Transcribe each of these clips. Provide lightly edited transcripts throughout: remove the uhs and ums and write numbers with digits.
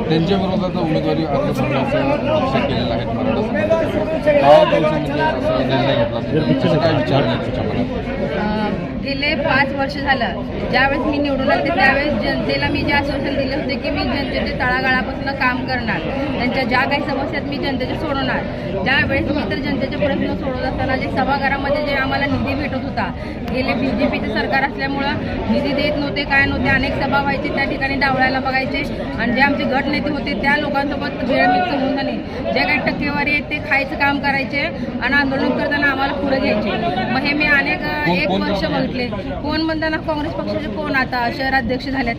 त्यांच्या विरोधात उमेदवारी अर्ज भरण्याचं केलेलं आहे मराठा समाजात. काय दिवसामध्ये असा निर्णय घेतला, त्याचा काय विचार नाही तुमच्या मनात? गेले 5 वर्ष झालं ज्यावेळेस मी निवडून आले त्यावेळेस जनतेला मी जे आश्वासन दिले होते की मी जनतेचे तळागाळापासून काम करणार, त्यांच्या ज्या काही समस्या मी जनतेच्या सोडवणार. त्यावेळेस मी तर जनतेचे प्रश्न सोडवत असताना जे सभागृहामध्ये जे आम्हाला निधी भेटत होता, गेले BJPचं सरकार असल्यामुळं निधी देत नव्हते, काय नव्हते, अनेक सभा व्हायचे, त्या ठिकाणी डावळायला बघायचे आणि जे आमचे गटनेते होते त्या लोकांसोबत भेळमिक्स होऊन झाले. जे काही टक्केवारी आहेत ते खायचं काम करायचे आणि आंदोलन करताना आम्हाला पुढे घ्यायचे. मग हे मी अनेक 1 वर्ष बघितले. कोण म्हणताना काँग्रेस पक्षाचे कोण आता शहराध्यक्ष झालेत,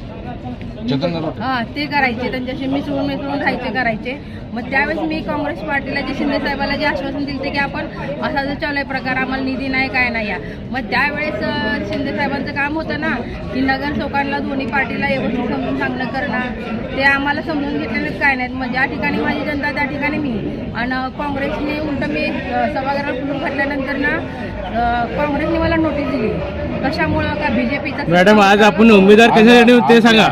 ते करायचे, त्यांच्याशी मिसळून राहायचे करायचे. मग त्यावेळेस मी काँग्रेस पार्टीला जे शिंदे साहेबाला जे आश्वासन दिले की आपण असा जो चालू आहे प्रकार, आम्हाला निधी नाही काय नाही या. मग त्यावेळेस शिंदे साहेबांचं काम होतं ना की नगर लोकांना दोन्ही पार्टीला व्यवस्थित समजून सांगणं करणं, ते आम्हाला समजून घेतलेलेच काय नाहीत. मग ज्या ठिकाणी माझी जनता त्या ठिकाणी मी, आणि काँग्रेसने उलट मी सभागृहात पुढून घातल्यानंतर ना काँग्रेसने मला नोटीस दिली. कशामुळं का BJPचा. मॅडम आज आपण उमेदवार कशासाठी होते सांगा.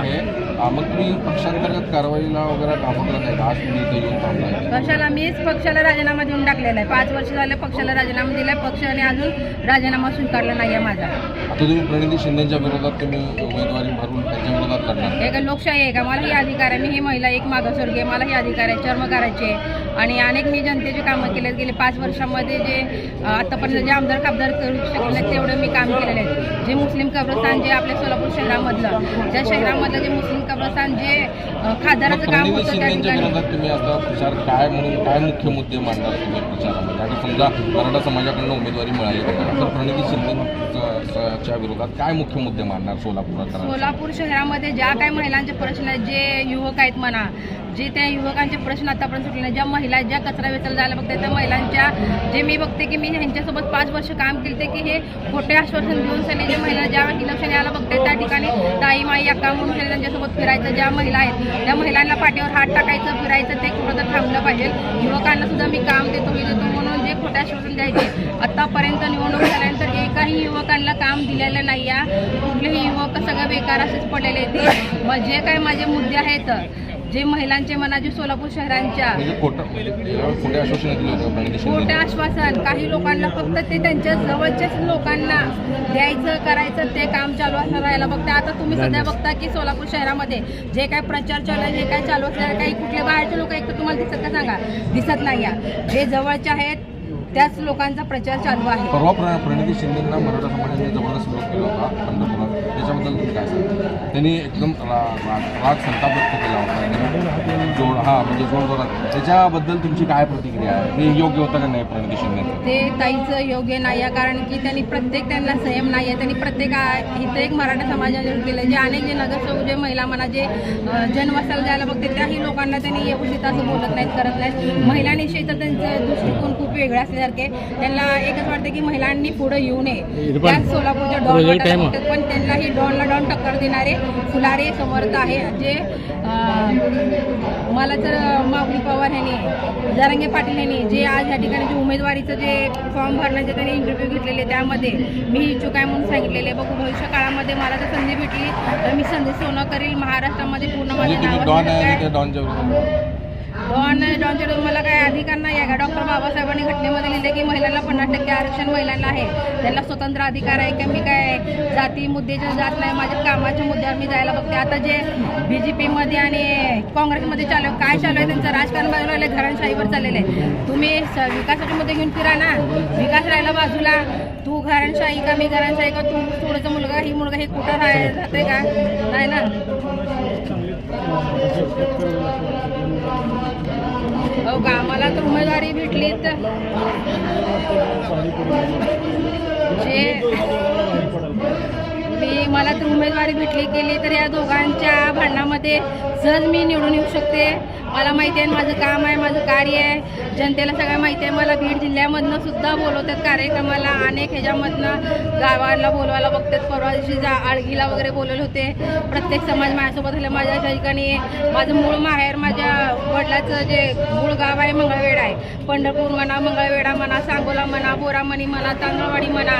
मग तुम्ही पक्षांतर्गत कारवाईला वगैरे घाबरला नाही का? आज तुम्ही इथे येऊन थांबलाय. कशाला? मीच पक्षाला राजीनामा देऊन टाकलेला आहे. 5 वर्ष झाले पक्षाला राजीनामा दिलाय, पक्षाने अजून राजीनामा स्वीकारला नाही आहे माझा. आता तुम्ही प्रणिती शिंदेच्या विरोधात तुम्ही उमेदवारी भरून त्यांच्या विरोधात लढणार. हे काय लोकशाही आहे का? मला ही अधिकार आहे. मी ही महिला, एक मागासवर्गीय, मला ही अधिकार आहे चर्म करायचे. आणि अनेक मी जनतेचे कामं केले. गेले 5 वर्षामध्ये जे आतापर्यंत जे आमदार खासदार करू शकले तेवढे मी काम केलेले आहेत. जे मुस्लिम कब्रस्तान जे आपल्या सोलापूर शहरामधलं, त्या शहरामधलं जे मुस्लिम कब्रस्तान जे खासदाराचं काम होतं त्या ठिकाणी. विरोधात तुम्ही आता प्रचार काय म्हणून काय मुख्य मुद्दे मांडणार तुम्ही प्रचारामध्ये? आता समजा मराठा समाजाकडून उमेदवारी मिळाली तर प्रणिती शिंदेच्या विरोधात काय मुख्य मुद्दे मांडणार सोलापुरात? सोलापूर शहरामध्ये ज्या काही महिलांचे प्रश्न आहेत, जे युवक आहेत म्हणा, जे त्या युवकांचे प्रश्न आतापर्यंत सुटले नाही, ज्या महिला ज्या कचरा वेचला जायला बघते त्या महिलांच्या, जे मी बघते की मी ह्यांच्यासोबत 5 वर्ष काम केले की हे खोटे आश्वासन देऊन सनी जे महिला ज्या इलेक्शन यायला बघते त्या ठिकाणी ताई माई अक्का म्हणून त्यांच्यासोबत फिरायचं. ज्या महिला आहेत त्या महिलांना पाठीवर हात टाकायचं, फिरायचं, ते कुठं तर थांबलं पाहिजे. युवकांना सुद्धा मी काम देतो म्हणून जे खोटे आश्वासन द्यायचे, आतापर्यंत निवडणूक झाल्यानंतर एकाही युवकांना काम दिलेलं नाही आहे. कुठलेही युवक सगळं बेकार असेच पडलेले ते. मग जे काही माझे मुद्दे आहेत, जे महिलांचे म्हणा, जे सोलापूर शहरांच्या खोटे आश्वासन, काही लोकांना फक्त ते त्यांच्या जवळच्याच लोकांना द्यायचं करायचं ते काम चालू असणार राहायला बघता. आता तुम्ही सध्या बघता की सोलापूर शहरामध्ये जे काही प्रचार चालू आहे, जे काही चालू असणार, काही कुठले बाहेरचे लोक एक तर तुम्हाला दिसत का सांगा? दिसत नाही आहे. जे जवळचे आहेत त्याच लोकांचा प्रचार चालू आहे. परवा प्रणिती शिंदेंना मराठा समाजाने जबरदस्त विरोध केला होता पंढरपुरात, त्याच्याबद्दल तुम्ही काय सांगा? त्यांनी एकदम राग संताप व्यक्त केला होता म्हणजे जोरात. त्याच्याबद्दल तुमची काय प्रतिक्रिया आहे? हे योग्य होतं का नाही प्रणिती शिंदे? ते ताईचं योग्य नाही आहे, कारण की त्यांनी त्यांना संयम नाही आहे. त्यांनी प्रत्येक इथं एक मराठा समाजाने केलं. जे अनेक जे नगरसेवक, जे महिला म्हणा, जे जनवसाला जायला बघते त्याही लोकांना त्यांनी व्यवस्थित असं बोलत नाहीत, करत नाहीत. महिलांविषयी तर त्यांचं दृष्टिकोन खूप वेगळं असल्यासारखे. त्यांना एकच वाटतं की महिलांनी पुढे येऊ नये. त्याच सोलापूरच्या डॉन, पण त्यांनाही डॉनला डॉन टक्कर देणारे फुलारे समर्थ आहे. जे मला तर माऊली पवार ह्यांनी, जरांगे पाटील ह्यांनी जे आज ह्या ठिकाणी जे उमेदवारीचं जे फॉर्म भरण्याचे त्यांनी इंटरव्ह्यू घेतलेले, त्यामध्ये मी इच्छुक आहे म्हणून सांगितलेले. बघू भविष्य काळामध्ये मला जर संधी भेटली तर मी संधी सोनं करील. महाराष्ट्रामध्ये पूर्ण माझे डॉनच्या मला काय अधिकार नाही आहे का? डॉक्टर बाबासाहेबांनी घटनेमध्ये लिहिले की महिलांना 50% आरक्षण महिलांना आहे, त्यांना स्वतंत्र अधिकार आहे. की मी काय जाती मुद्द्याच्या जात नाही, माझ्या कामाच्या मुद्द्यावर मी जायला बघते. आता जे BJPमध्ये आणि काँग्रेसमध्ये चालू काय चालू आहे, त्यांचं राजकारण बाजूला घरांशाहीवर चाललेलं आहे. तुम्ही विकासाचे मुद्दे घेऊन फिरा ना, विकास राहिला बाजूला. तू घरांशाही का मी घरांशाही का? तू थोडंसं मुलगा हे कुठं राहते का? नाही ना. हो का? मला तर उमेदवारी भेटली तर मला तर उमेदवारी भेटली गेली तर या दोघांच्या भांडणामध्ये सहज मी निवडून येऊ शकते. मला माहिती आहे माझं काम आहे, माझं कार्य आहे, जनतेला सगळं माहिती आहे. मला बीड जिल्ह्यामधनं सुद्धा बोलवतात कार्यक्रमाला, अनेक ह्याच्यामधनं गावाला बोलवायला बघतात. परवा दिवशी आळगीला वगैरे बोलवले होते. प्रत्येक समाज माझ्यासोबत आले. माझ्या ठिकाणी माझं मूळ माहेर, माझ्या वडिलाचं जे मूळ गाव आहे मंगळवेढा आहे. पंढरपूर म्हणा, मंगळवेढा म्हणा, सांगोला म्हणा, बोरामणी म्हणा, तांदळवाडी म्हणा,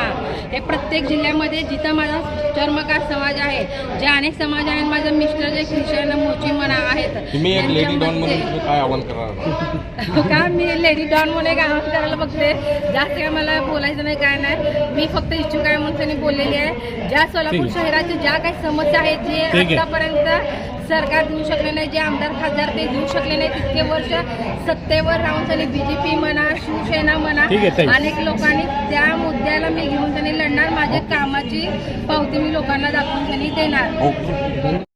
हे प्रत्येक जिल्ह्यामध्ये जिथं माझा चर्मकार समाज आहे, जे अनेक समाज आहेत, माझं मिस्टर जे ख्रिश्चन मोची म्हणा आहेत. तुम्ही एक लेडी डॉन म्हणून त्यांच्यामध्ये- तुम्ही काय आव्हान करणार? का मी लेडी डॉन म्हणून एक आवाज करायला बघते. जास्त काय मला बोलायचं नाही, काय नाही. मी फक्त इच्छुक आहे म्हणून त्यांनी बोललेली आहे. ज्या सोलापूर शहराच्या ज्या काही समस्या आहेत, जे ठीक आहे. आतापर्यंत सरकार देऊ शकले नाही, जे आमदार खासदार ते देऊ शकले नाही, तितके वर्ष सत्तेवर राहून त्यांनी BJP म्हणा, शिवसेना म्हणा, ठीक आहे, ताई. अनेक लोकांनी त्या मुद्द्याला मी घेऊन त्यांनी लढणार. माझ्या कामाची पावती मी लोकांना दाखवून त्यांनी देणार. ओके.